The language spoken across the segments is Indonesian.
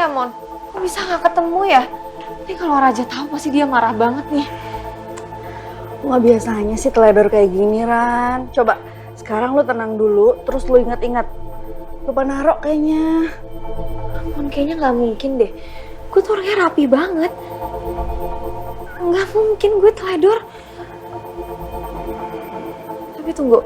ya, Mon? Kok bisa nggak ketemu ya? Ini kalau Raja tahu pasti dia marah banget nih. Nggak biasanya sih teledor kayak gini, Ran. Coba sekarang lu tenang dulu, terus lu ingat-ingat. Lupa narok kayaknya. Mon, kayaknya nggak mungkin deh. Gue tuh orangnya rapi banget. Nggak mungkin gue teledor. Tapi tunggu.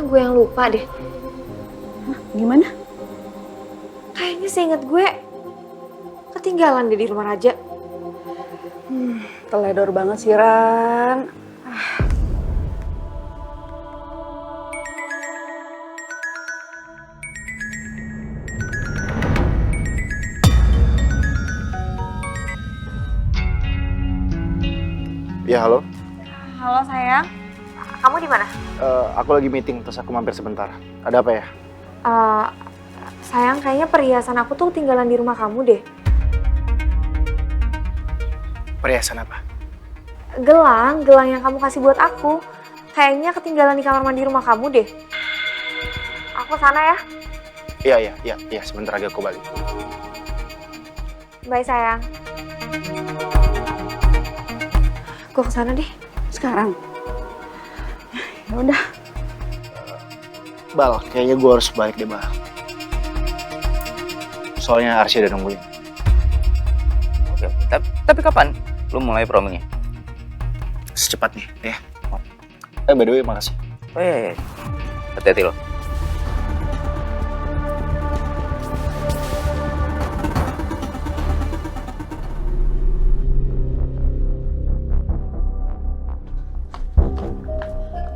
Gue yang lupa deh. Hah, gimana? Kayaknya seinget gue ketinggalan deh di rumah Raja. Teledor banget sih, Ran. Ya, halo. Halo sayang, kamu di mana? Aku lagi meeting, terus aku mampir sebentar. Ada apa ya? Sayang, kayaknya perhiasan aku tuh tinggalan di rumah kamu deh. Perhiasan apa? Gelang yang kamu kasih buat aku. Kayaknya ketinggalan di kamar mandi rumah kamu deh. Aku sana ya. Iya, sebentar lagi aku balik. Bye sayang. Gue kesana deh. Sekarang? Ya udah. Bal, kayaknya gue harus balik deh, Bal. Soalnya Arsy udah nungguin. Oke, tapi kapan lu mulai promenya? Secepatnya, ya. By the way, makasih. Oh iya. Hati-hati lo.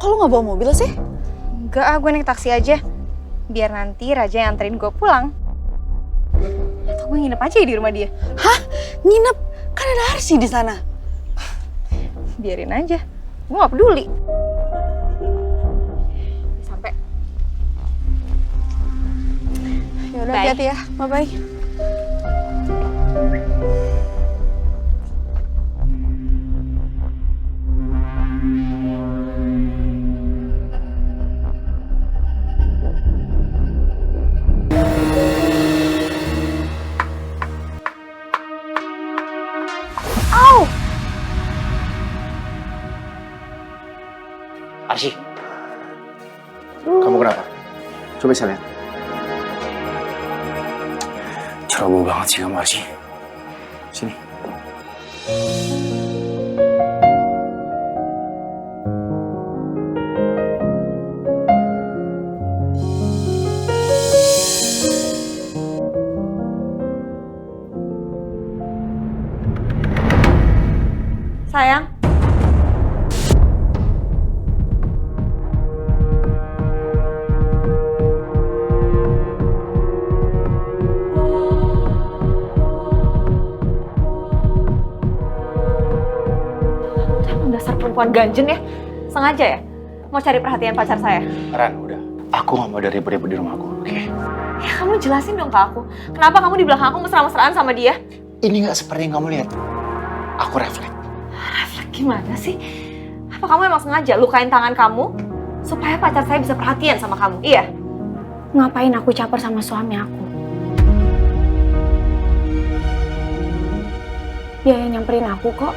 Kok lu nggak bawa mobil sih? Enggak, gue naik taksi aja. Biar nanti Raja yang anterin gue pulang. Atau gue nginep aja di rumah dia. Hah? Nginep? Kan ada Arsy di sana. Biarin aja. Gue gak peduli. Sampai. Ya udah, Bye. hati-hati ya. Bye-bye. Arsy, kamu kenapa? Coba saya lihat. Ceroboh banget sih kamu, Arsy. Sini. Sayang. Dasar perempuan ganjen ya. Sengaja ya? Mau cari perhatian pacar saya? Ran, udah. Aku gak mau ada ribut-ribut di rumahku, oke? Ya kamu jelasin dong ke aku. Kenapa kamu di belakang aku mesra-mesraan sama dia? Ini gak seperti yang kamu lihat. Aku refleks. Refleks gimana sih? Apa kamu emang sengaja lukain tangan kamu? Supaya pacar saya bisa perhatian sama kamu, iya? Ngapain aku caper sama suami aku? Dia yang nyamperin aku kok.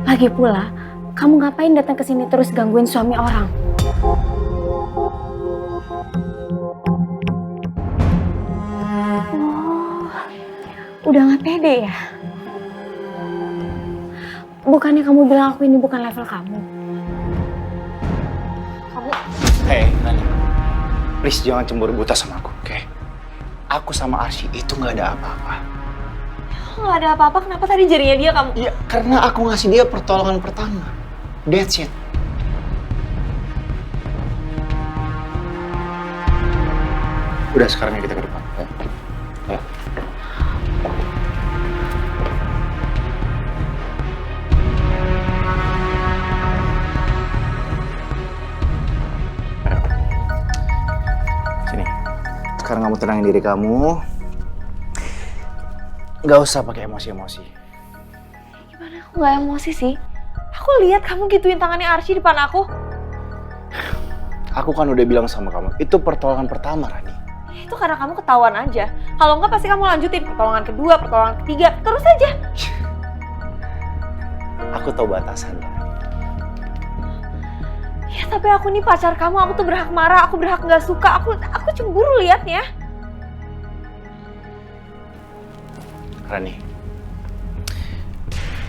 Lagi pula, kamu ngapain datang ke sini terus gangguin suami orang? Oh, udah nggak pede ya? Bukannya kamu bilang aku ini bukan level kamu? Kamu Hey, Nani. Please jangan cemburu buta sama aku, oke? Aku sama Arsy itu gak ada apa-apa. nggak ada apa-apa, kenapa tadi jarinya dia kamu? Iya, karena aku ngasih dia pertolongan pertama. That's it. Udah, sekarang kita ke depan. Ya. sekarang kamu tenangin diri kamu. Gak usah pakai emosi-emosi. Gimana aku nggak emosi sih? Aku lihat kamu gituin tangannya Arsy depan aku. Aku kan udah bilang sama kamu, itu pertolongan pertama, Rani. Itu karena kamu ketahuan aja. Kalau enggak pasti kamu lanjutin pertolongan kedua, pertolongan ketiga, terus aja. Aku tahu batasannya. Ya tapi aku nih pacar kamu, aku tuh berhak marah, aku berhak nggak suka, aku cemburu liatnya. Rani,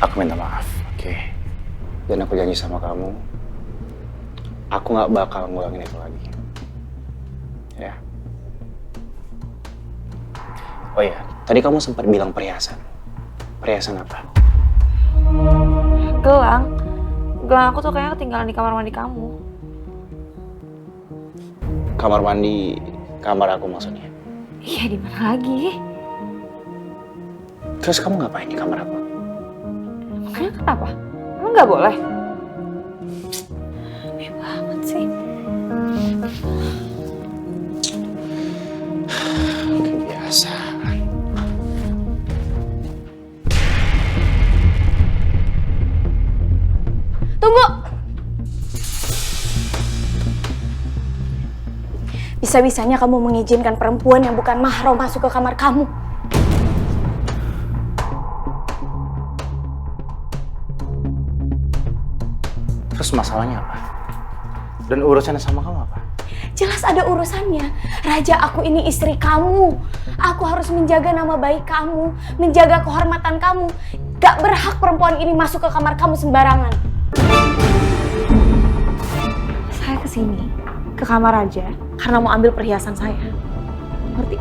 aku minta maaf, oke? Dan aku janji sama kamu, aku nggak bakal ngulangin itu lagi. Ya. Oh iya, tadi kamu sempat bilang perhiasan. Perhiasan apa? Gelang. Gelang aku tuh kayaknya ketinggalan di kamar mandi kamu. Kamar mandi, kamar aku maksudnya. Iya, di mana lagi? Terus kamu ngapain di kamar aku? Makanya kenapa? Emang nggak boleh? Aneh banget sih. Kebiasaan. Tunggu! Bisa-bisanya kamu mengizinkan perempuan yang bukan mahram masuk ke kamar kamu. Terus masalahnya apa? Dan urusannya sama kamu apa? Jelas ada urusannya. Raja, aku ini istri kamu. Aku harus menjaga nama baik kamu, menjaga kehormatan kamu. Gak berhak perempuan ini masuk ke kamar kamu sembarangan. Saya kesini, ke kamar Raja, karena mau ambil perhiasan saya. Ngerti?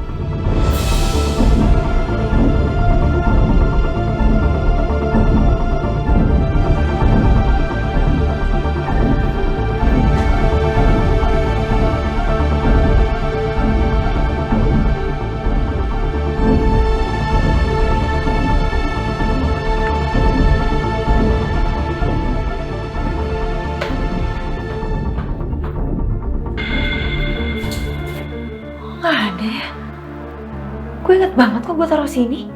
Nggak ada ya. Gue inget banget kok gue taruh sini.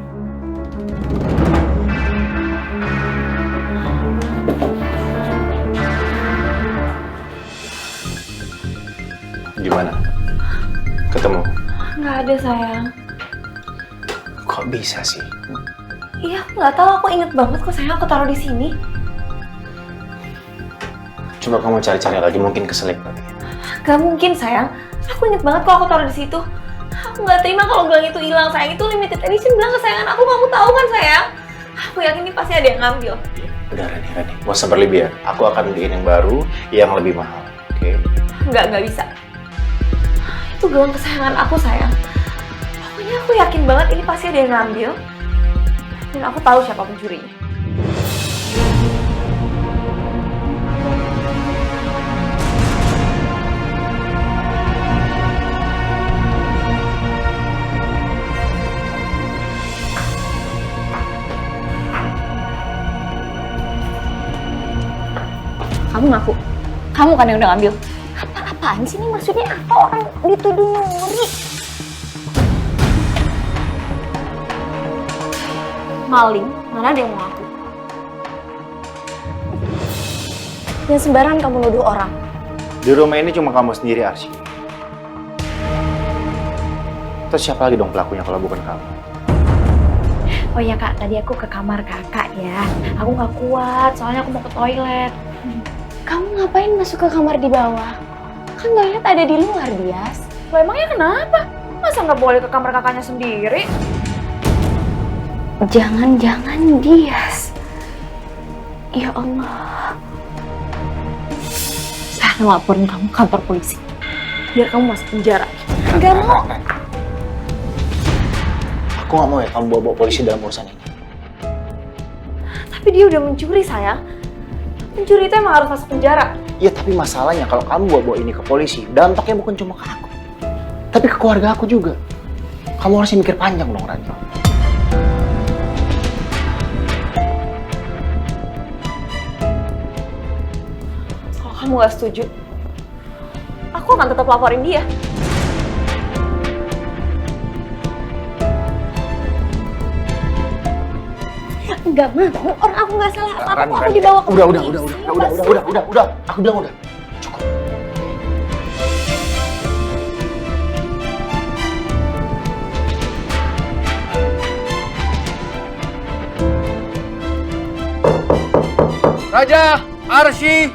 Gimana? Ketemu? Nggak ada sayang. Kok bisa sih? Iya, aku nggak tahu. Aku inget banget kok sayang aku taruh di sini. Coba kamu cari-cari lagi, mungkin keselip lagi. Gak mungkin sayang. Aku inget banget kok aku taruh di situ. Aku nggak terima kalau gelang itu hilang sayang. Itu limited edition gelang kesayangan aku. Kamu tahu kan sayang? Aku yakin ini pasti ada yang ngambil. Udah Rani, gak usah berlebihan. Aku akan beliin yang baru, yang lebih mahal. Oke? Nggak bisa. Itu gelang kesayangan aku sayang. Pokoknya aku yakin banget ini pasti ada yang ngambil. Dan aku tahu siapa pencurinya. Kamu ngaku, kamu kan yang udah ngambil. Apaan sih ini maksudnya apa orang dituduh nyuri? Maling, mana ada yang mau aku? Yang sembarangan kamu nuduh orang. Di rumah ini cuma kamu sendiri, Arsy. Terus siapa lagi dong pelakunya kalau bukan kamu? Oh ya kak, tadi aku ke kamar kakak ya. Aku nggak kuat, soalnya aku mau ke toilet. Kamu ngapain masuk ke kamar di bawah? Kan toilet ada di luar, Dias. Loh emangnya kenapa? Masa nggak boleh ke kamar kakaknya sendiri? Jangan-jangan Dias. Ya Allah. Saya laporin kamu ke kantor polisi. Biar kamu masuk penjara. Gak mau. Aku gak mau ya kamu bawa-bawa polisi dalam urusan ini. Tapi dia udah mencuri sayang. Pencuri itu emang harus masuk penjara. Ya tapi masalahnya kalau kamu bawa-bawa ini ke polisi, dampaknya bukan cuma ke aku. Tapi ke keluarga aku juga. Kamu harus mikir panjang dong, Rani. Kalau kamu gak setuju, aku akan tetap laporin dia. Gak mau, orang aku gak salah apa-apa. Ran, Aku Ran, dibawa ke Udah. Aku bilang udah. Cukup. Raja, Arsy.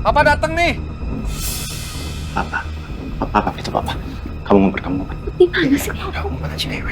Papa datang nih. Papa, itu papa. Kamu ngumpet. Di mana sih? Udah, ngumpet aja. Ayo.